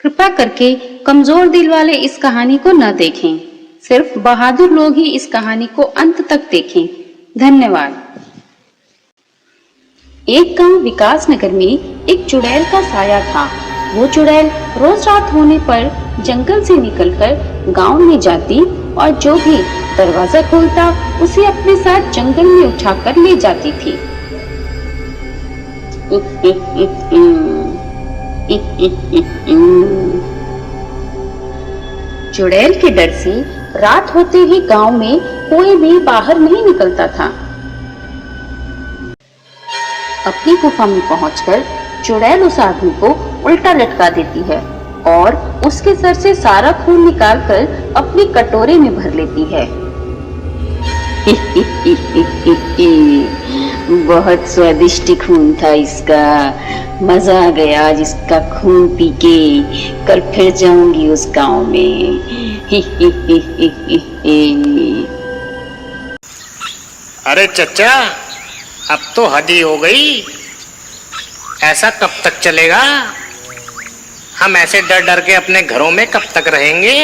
कृपया करके कमजोर दिल वाले इस कहानी को न देखें। सिर्फ बहादुर लोग ही इस कहानी को अंत तक देखें। धन्यवाद। एक गांव विकास नगर में एक चुड़ैल का साया था। वो चुड़ैल रोज रात होने पर जंगल से निकलकर गांव में जाती और जो भी दरवाजा खोलता उसे अपने साथ जंगल में उठाकर ले जाती थी। चुड़ैल के डर से रात होते ही गांव में कोई भी बाहर नहीं निकलता था। अपनी गुफा में पहुंचकर चुड़ैल उस आदमी को उल्टा लटका देती है और उसके सर से सारा खून निकालकर अपनी कटोरे में भर लेती है। बहुत स्वादिष्ट खून था इसका, मजा आ गया आज इसका खून पी के। कल फिर जाऊंगी उस गांव में। अरे चचा, अब तो हद ही हो गई। ऐसा कब तक चलेगा? हम ऐसे डर डर के अपने घरों में कब तक रहेंगे?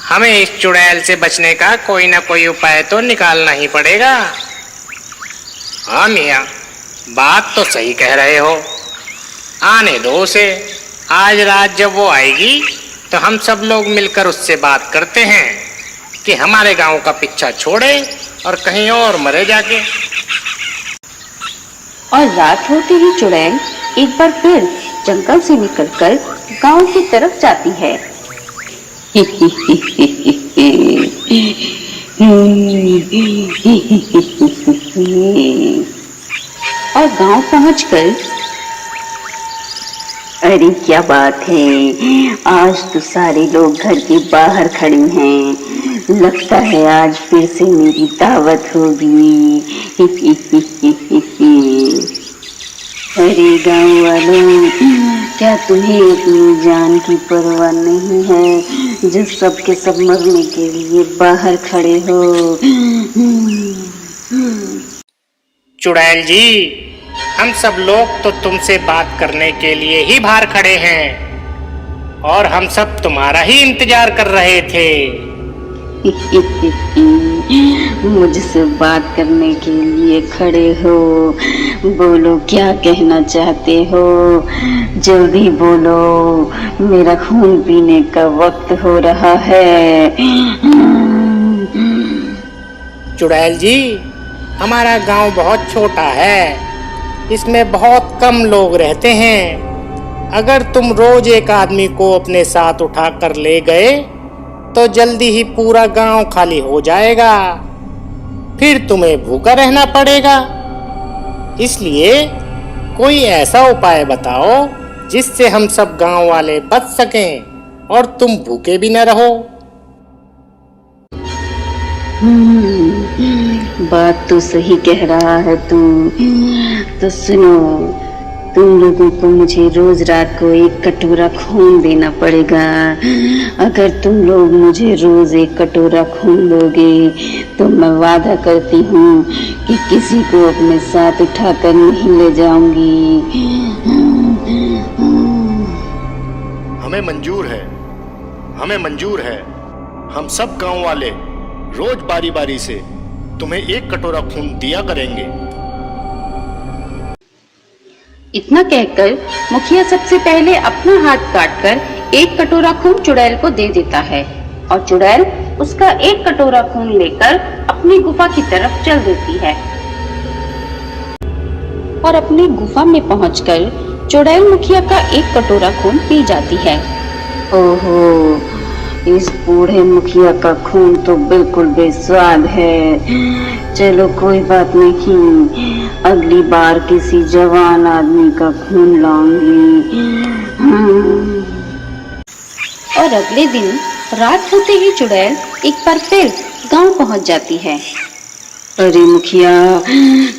हमें इस चुड़ैल से बचने का कोई ना कोई उपाय तो निकालना ही पड़ेगा। हाँ मियाँ, बात तो सही कह रहे हो। आने दो उसे। आज रात जब वो आएगी तो हम सब लोग मिलकर उससे बात करते हैं कि हमारे गांव का पीछा छोड़े और कहीं और मरे जाके। और रात होते ही चुड़ैल एक बार फिर जंगल से निकलकर गांव की तरफ जाती है। और गांव पहुंचकर, अरे क्या बात है, आज तो सारे लोग घर के बाहर खड़े हैं। लगता है आज फिर से मेरी दावत होगी। अरे गांव वालों, क्या तुम्हें अपनी जान की परवाह नहीं है जो सबके सब मरने के लिए बाहर खड़े हो? चुड़ैल जी, हम सब लोग तो तुमसे बात करने के लिए ही बाहर खड़े हैं और हम सब तुम्हारा ही इंतजार कर रहे थे। मुझसे बात करने के लिए खड़े हो? बोलो, क्या कहना चाहते हो? जल्दी बोलो, मेरा खून पीने का वक्त हो रहा है। चुड़ैल जी, हमारा गांव बहुत छोटा है, इसमें बहुत कम लोग रहते हैं। अगर तुम रोज एक आदमी को अपने साथ उठाकर ले गए तो जल्दी ही पूरा गांव खाली हो जाएगा। फिर तुम्हें भूखा रहना पड़ेगा। इसलिए कोई ऐसा उपाय बताओ जिससे हम सब गांव वाले बच सकें और तुम भूखे भी न रहो। बात तो सही कह रहा है तू। तो सुनो, तुम लोगों को मुझे रोज रात को एक कटोरा खून देना पड़ेगा। अगर तुम लोग मुझे रोज एक कटोरा खून दोगे तो मैं वादा करती हूँ कि किसी को अपने साथ उठाकर नहीं ले जाऊंगी। हमें मंजूर है, हमें मंजूर है। हम सब गांव वाले रोज बारी बारी से तुम्हें एक कटोरा खून दिया करेंगे। इतना कहकर मुखिया सबसे पहले अपना हाथ काटकर एक कटोरा खून चुड़ैल को दे देता है और चुड़ैल उसका एक कटोरा खून लेकर अपनी गुफा की तरफ चल देती है। और अपनी गुफा में पहुंचकर चुड़ैल मुखिया का एक कटोरा खून पी जाती है। ओहो, इस बूढ़े मुखिया का खून तो बिल्कुल बेस्वाद है। चलो कोई बात नहीं, अगली बार किसी जवान आदमी का खून लाऊंगी। और अगले दिन रात होते ही चुड़ैल एक बार फिर गांव पहुंच जाती है। अरे मुखिया,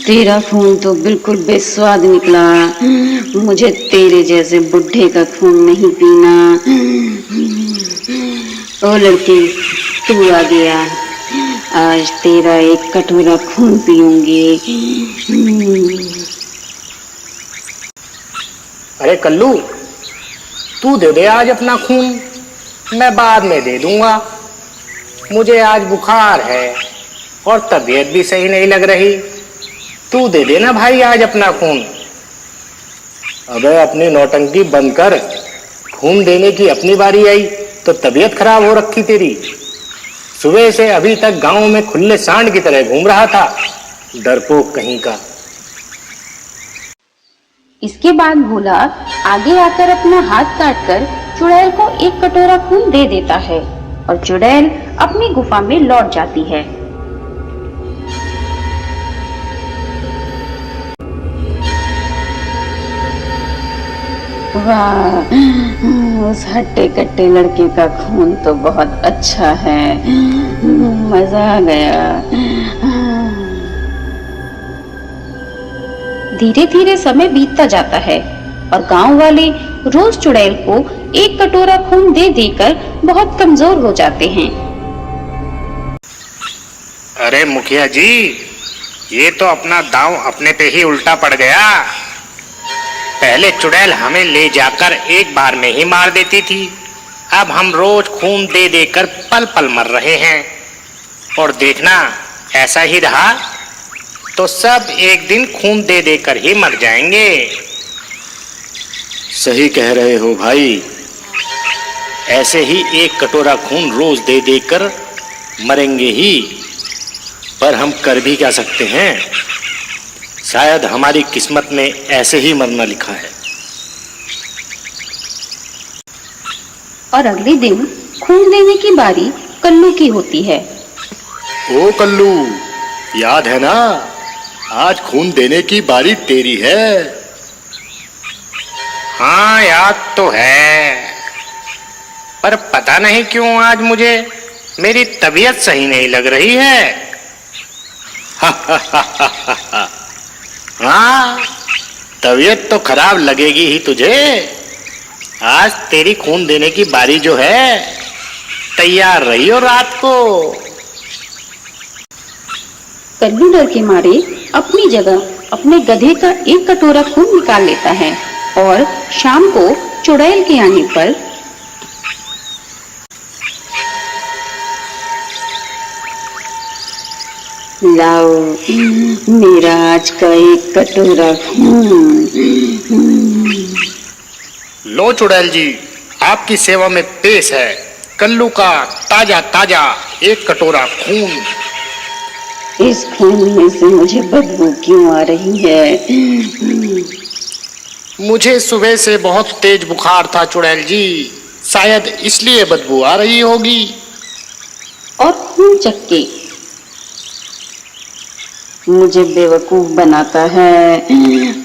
तेरा खून तो बिल्कुल बेस्वाद निकला। मुझे तेरे जैसे बुढ़े का खून नहीं पीना। ओ लड़की, तू आ गया, आज तेरा एक कटोरा खून पीऊंगी। अरे कल्लू, तू दे दे आज अपना खून, मैं बाद में दे दूंगा। मुझे आज बुखार है और तबीयत भी सही नहीं लग रही। तू दे देना भाई आज अपना खून। अबे अपनी नौटंकी बंद कर, खून देने की अपनी बारी आई तो तबीयत खराब हो रखी तेरी। सुबह से अभी तक गांव में खुले सांड की तरह घूम रहा था, डरपोक कहीं का। इसके बाद भोला आगे आकर अपना हाथ काटकर चुड़ैल को एक कटोरा खून दे देता है और चुड़ैल अपनी गुफा में लौट जाती है। वाह, उस हट्टे कट्टे लड़के का खून तो बहुत अच्छा है, मजा आ गया। धीरे धीरे समय बीतता जाता है और गांव वाले रोज चुड़ैल को एक कटोरा खून दे देकर बहुत कमजोर हो जाते हैं। अरे मुखिया जी, ये तो अपना दांव अपने पे ही उल्टा पड़ गया। पहले चुड़ैल हमें ले जाकर एक बार में ही मार देती थी, अब हम रोज खून दे देकर पल पल मर रहे हैं। और देखना ऐसा ही रहा तो सब एक दिन खून दे देकर ही मर जाएंगे। सही कह रहे हो भाई, ऐसे ही एक कटोरा खून रोज दे देकर मरेंगे ही। पर हम कर भी क्या सकते हैं, शायद हमारी किस्मत में ऐसे ही मरना लिखा है। और अगले दिन खून देने की बारी कल्लू की होती है। ओ कल्लू, याद है ना, आज खून देने की बारी तेरी है। हाँ याद तो है, पर पता नहीं क्यों आज मुझे मेरी तबीयत सही नहीं लग रही है। हाँ, तबीयत तो खराब लगेगी ही तुझे। आज तेरी खून देने की बारी जो है, तैयार रहियो रात को। कल्लू डर के मारे अपनी जगह अपने गधे का एक कटोरा खून निकाल लेता है और शाम को चुड़ैल के आने पर लाओ मेरा आज का एक कटोरा खून। लो चुड़ैल जी, आपकी सेवा में पेश है कल्लू का ताजा ताजा एक कटोरा खून। इस खून में से मुझे बदबू क्यों आ रही है? मुझे सुबह से बहुत तेज बुखार था चुड़ैल जी, शायद इसलिए बदबू आ रही होगी। और खून चक्के मुझे बेवकूफ बनाता है,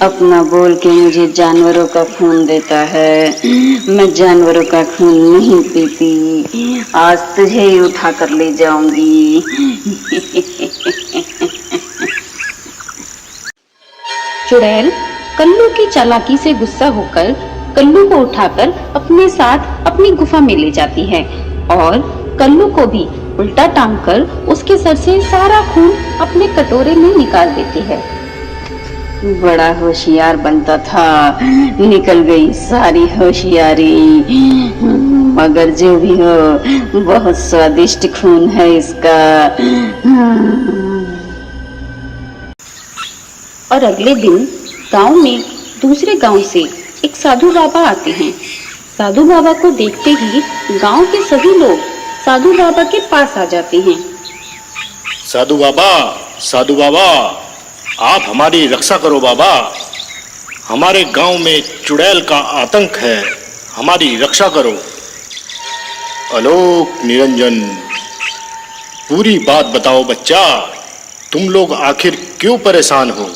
अपना बोल के मुझे जानवरों का खून देता है। मैं जानवरों का खून नहीं पीती, आज तुझे ही उठा कर ले जाऊंगी। चुड़ैल कल्लू की चालाकी से गुस्सा होकर कल्लू को उठाकर अपने साथ अपनी गुफा में ले जाती है और कल्लू को भी उल्टा टांग कर उसके सर से सारा खून अपने कटोरे में निकाल देती है। बड़ा होशियार बनता था, निकल गई सारी होशियारी। मगर जो भी हो, बहुत स्वादिष्ट खून है इसका। और अगले दिन गांव में दूसरे गांव से एक साधु बाबा आते हैं। साधु बाबा को देखते ही गांव के सभी लोग साधु बाबा के पास आ जाते हैं। साधु बाबा, साधु बाबा, आप हमारी रक्षा करो बाबा। हमारे गांव में चुड़ैल का आतंक है, हमारी रक्षा करो। आलोक निरंजन, पूरी बात बताओ बच्चा, तुम लोग आखिर क्यों परेशान हो?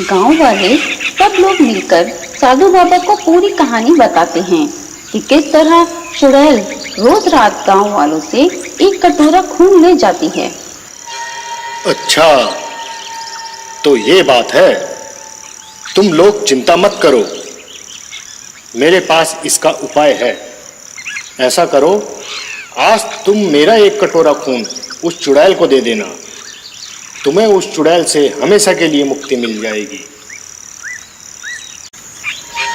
गांव वाले सब लोग मिलकर साधु बाबा को पूरी कहानी बताते हैं कि किस तरह चुड़ैल रोज रात गांव वालों से एक कटोरा खून ले जाती है। अच्छा, तो ये बात है। तुम लोग चिंता मत करो, मेरे पास इसका उपाय है। ऐसा करो, आज तुम मेरा एक कटोरा खून उस चुड़ैल को दे देना, तुम्हें उस चुड़ैल से हमेशा के लिए मुक्ति मिल जाएगी।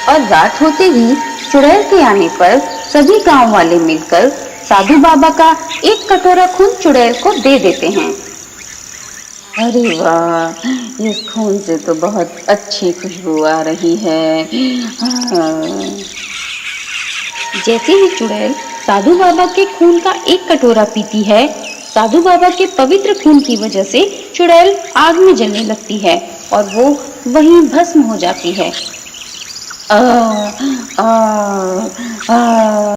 और रात होते ही चुड़ैल के आने पर सभी गांव वाले मिलकर साधु बाबा का एक कटोरा खून चुड़ैल को दे देते हैं। अरे वाह, इस खून से तो बहुत अच्छी खुशबू आ रही है। जैसे ही चुड़ैल साधु बाबा के खून का एक कटोरा पीती है, साधु बाबा के पवित्र खून की वजह से चुड़ैल आग में जलने लगती है और वो वहीं भस्म हो जाती है। आ, आ, आ,